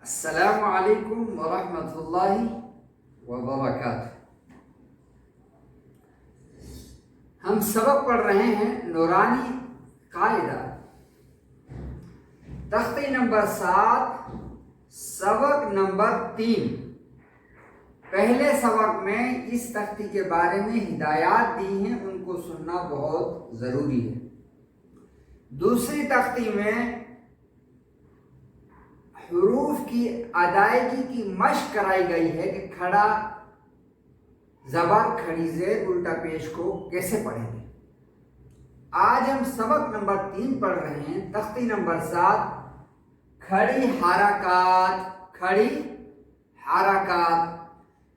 السلام علیکم ورحمۃ اللہ وبرکاتہ۔ ہم سبق پڑھ رہے ہیں نورانی قاعدہ، تختی نمبر 7، سبق نمبر 3۔ پہلے سبق میں اس تختی کے بارے میں ہدایات دی ہیں، ان کو سننا بہت ضروری ہے۔ دوسری تختی میں حروف کی ادائیگی کی مشق کرائی گئی ہے کہ کھڑا زبر کھڑی زیر الٹا پیش کو کیسے پڑھیں گے۔ آج ہم سبق نمبر 3 پڑھ رہے ہیں، تختی نمبر 7، کھڑی حرکات۔ کھڑی حرکات،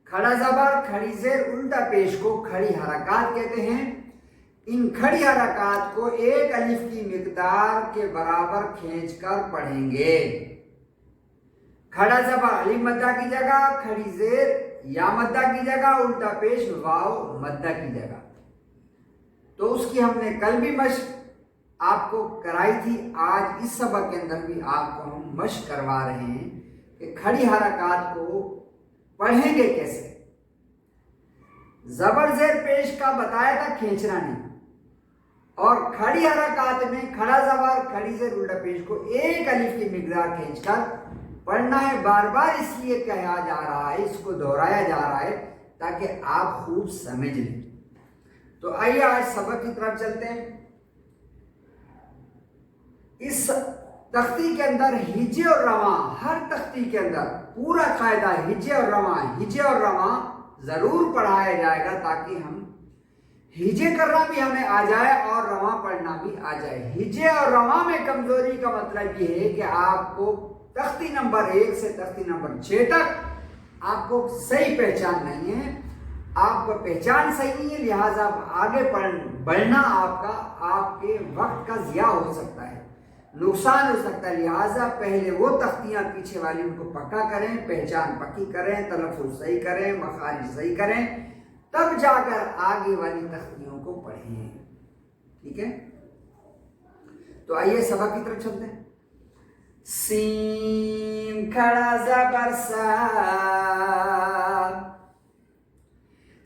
کھڑا زبر کھڑی زیر الٹا پیش کو کھڑی حرکات کہتے ہیں۔ ان کھڑی حرکات کو ایک الف کی مقدار کے برابر کھینچ کر پڑھیں گے۔ کھڑا زبر الف مدہ کی جگہ، کھڑی زیر یا مدہ کی جگہ، الٹا پیش واو مدہ کی جگہ۔ تو اس کی ہم نے کل بھی مشق آپ کو کرائی تھی، آج اس سبق کے اندر بھی آپ کو ہم مشق کروا رہے ہیں کہ کھڑی حرکات کو پڑھیں گے کیسے۔ زبر زیر پیش کا بتایا تھا، کھینچنا نہیں، اور کھڑی حرکات میں کھڑا زبر کھڑی زیر الٹا پیش کو ایک الف کی مقدار کھینچ کر پڑھنا ہے۔ بار بار اس لیے کہا جا رہا ہے، اس کو دہرایا جا رہا ہے تاکہ آپ خوب سمجھ لیں۔ تو آئیے آج سبق کی طرف چلتے ہیں۔ اس تختی کے اندر ہجے اور رواں، ہر تختی کے اندر پورا قاعدہ ہجے اور رواں ضرور پڑھایا جائے گا تاکہ ہم ہجے کرنا بھی ہمیں آ جائے اور رواں پڑھنا بھی آ جائے۔ ہجے اور رواں میں کمزوری کا مطلب یہ ہے کہ آپ کو تختی نمبر 1 سے تختی نمبر 6 تک آپ کو صحیح پہچان نہیں ہے، آپ کو پہچان صحیح نہیں ہے، لہٰذا آگے بڑھنا آپ کے وقت کا ضیاع ہو سکتا ہے، نقصان ہو سکتا ہے۔ لہٰذا پہلے وہ تختیاں پیچھے والی ان کو پکا کریں، پہچان پکی کریں، تلفظ صحیح کریں، مخارج صحیح کریں، تب جا کر آگے والی تختیوں کو پڑھیں۔ ٹھیک ہے، تو آئیے سبق کی طرف چلتے ہیں۔ سین کھڑا زبر سا،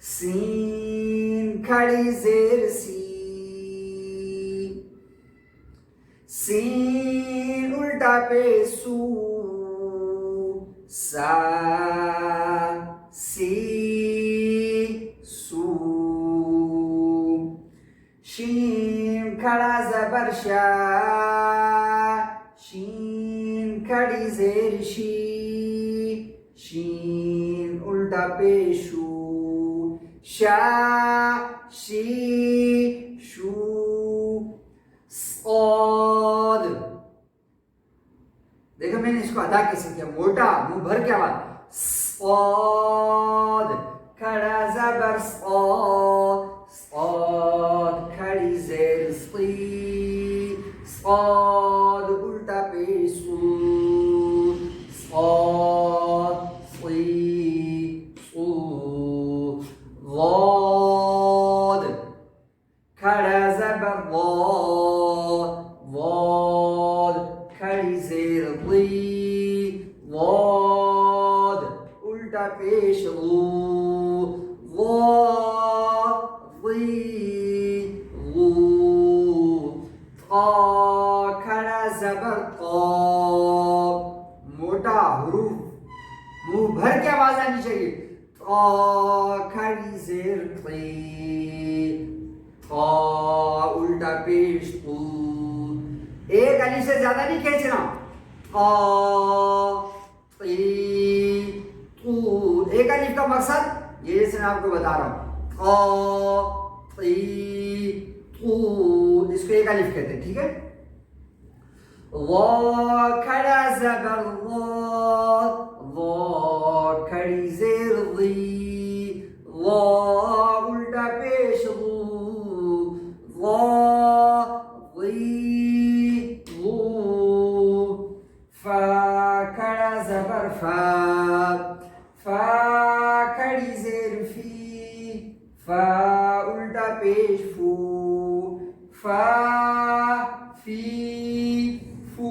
سین کھڑی زیر سی، سین الٹا پہ سو، سا سی سو، شین کھڑا زبر شا، شین کھڑی زیر شی، شین الٹا پیشو، شا شی شو، صاد۔ دیکھو میں نے اس کو ادا کیسے کیا، موٹا منہ بھر کے آواز، صاد کھڑا زبر صاد، صاد کھڑی زیر صی، صاد الٹا پیشو، صاد صی صو، ضاد کھڑا زبر ضاد، ضاد کھڑی زیر ضی، ضاد الٹا پیش ضو، ضاد ضی ضو، طا کھڑا زبر طا، موٹا حروف منہ بھر کے آواز آنی چاہیے، طا کھڑی زیر طی، طا الٹا پیش طو، ایک الف سے زیادہ نہیں کھینچنا، طا طی طو، ایک الف کا مقصد یہ جیسے میں آپ کو بتا رہا ہوں، طا طی طو، اس کو ایک الف کہتے ہیں۔ ٹھیک ہے، ضا کھڑا زبر ضا، ضا کھڑی زیر ضی، ضا الٹا پیش ضو، ضا ضی ضو، فا کھڑا زبر فا، فا کھڑی زیر فی، فا الٹا پیش فو، فا فی فو،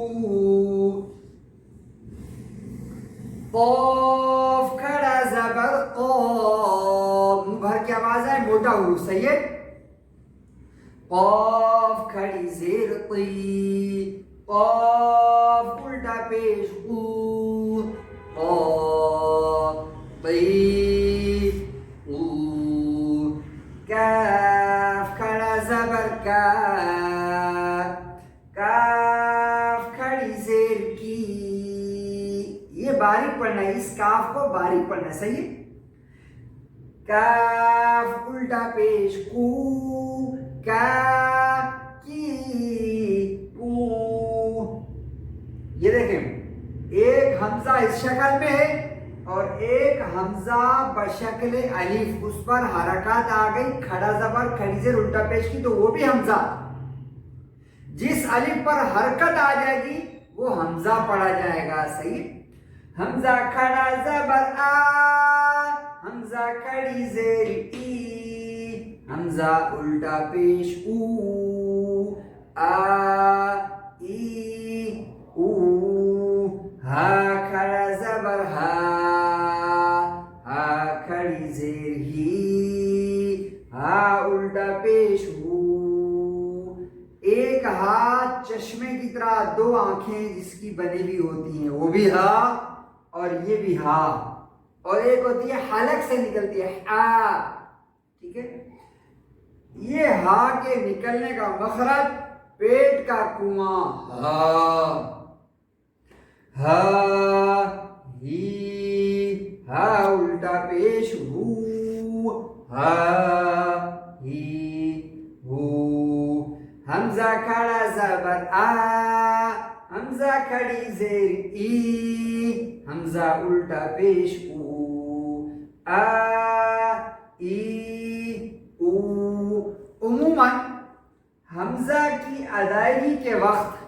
قاف کھڑا زبر قاف، منہ بھر کی آواز ہے، موٹا حروف، صحیح ہے. قاف کھڑی زیر قی، قاف الٹا پیش قو، قاف قی قو. کاف کھڑا زبر کا، کاف کھڑی زیر کی. یہ باریک پڑھنا ہے، اس کاف کو باریک پڑھنا ہے، صحیح ہے. کاف الٹا پیش کو، کا کی کو. یہ دیکھیں، ایک حمزہ اس شکل میں ہے اور ایک حمزہ بشکل الف، اس پر حرکات آ گئی، کھڑا زبر کھڑی زیر الٹا پیش کی، تو وہ بھی حمزہ. جس الف پر حرکت آ جائے گی وہ حمزہ پڑھا جائے گا، صحیح. حمزہ کھڑا زبر آ، حمزہ کھڑی زیر ای، حمزہ الٹا پیش او، آ ای او. ہا کھڑا زبر ہا، ہا کھڑی زیر ہی، ہا الٹا پیش ہو. ایک ہاتھ چشمے کی طرح، دو آنکھیں جس کی بنی ہوئی ہوتی ہیں، وہ بھی ہا اور یہ بھی ہا. اور ایک ہوتی ہے حلق سے نکلتی ہے، آ. ٹھیک ہے. یہ ہا کے نکلنے کا مخرج پیٹ کا کنواں، ہا. ہا ہی، ہا الٹا پیش ہو، ہا ہی ہو. حمزہ کھڑا زبر آ، حمزہ کھڑی زیر ای، حمزہ الٹا پیش او، آ ای او. عموماً حمزہ کی ادائیگی کے وقت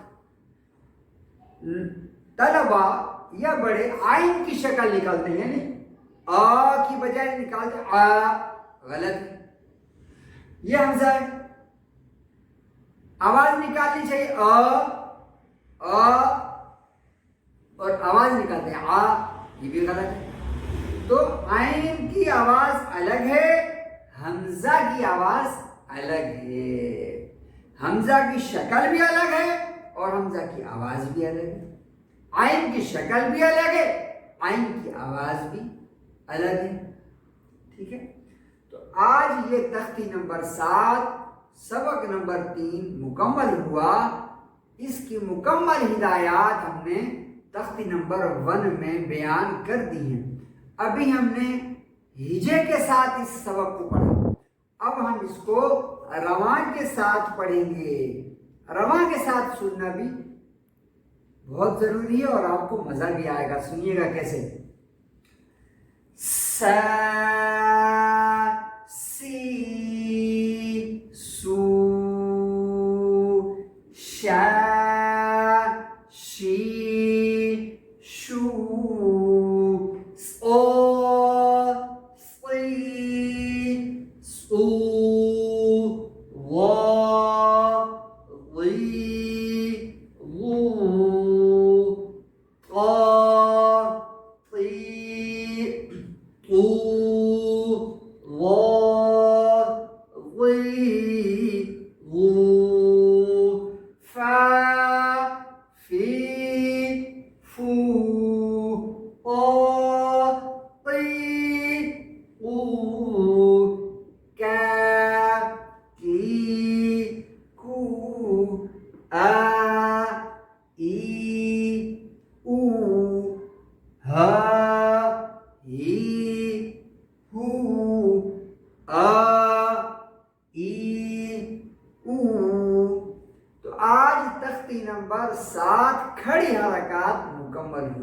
طلبا یا بڑے آئین کی شکل نکالتے ہیں، یعنی آ کی بجائے نکالتے آ. غلط ہے، یہ حمزہ ہے، آواز نکالنی چاہیے آ، آ، اور آواز نکالتے ہیں آ، یہ بھی غلط ہے. تو عین کی آواز الگ ہے، حمزہ کی آواز الگ ہے. حمزہ کی شکل بھی الگ ہے اور حمزہ کی آواز بھی الگ ہے. عین کی شکل بھی الگ ہے، عین کی آواز بھی الگ ہے. ٹھیک ہے. تو آج یہ تختی نمبر 7 سبق نمبر 3 مکمل ہوا. اس کی مکمل ہدایات ہم نے تختی نمبر 1 میں بیان کر دی ہیں. ابھی ہم نے ہجے کے ساتھ اس سبق کو پڑھا، اب ہم اس کو رواں کے ساتھ پڑھیں گے. رواں کے ساتھ سننا بھی بہت ضروری ہے اور آپ کو مزہ بھی آئے گا. سنیے گا کیسے. سا، سی، سو، شا، شی، شو، صو، صی، صو، وا، ضی، ضو، طا، طی، طو، ظا، ظی، ظو، فا، فی، فو، قا، قی، قو، کا، کی، کو، آ، ای، او، ہا، ہی، ہو، آ، ای، او. تو آج تختی نمبر 7 کھڑی حرکات مکمل ہوئی.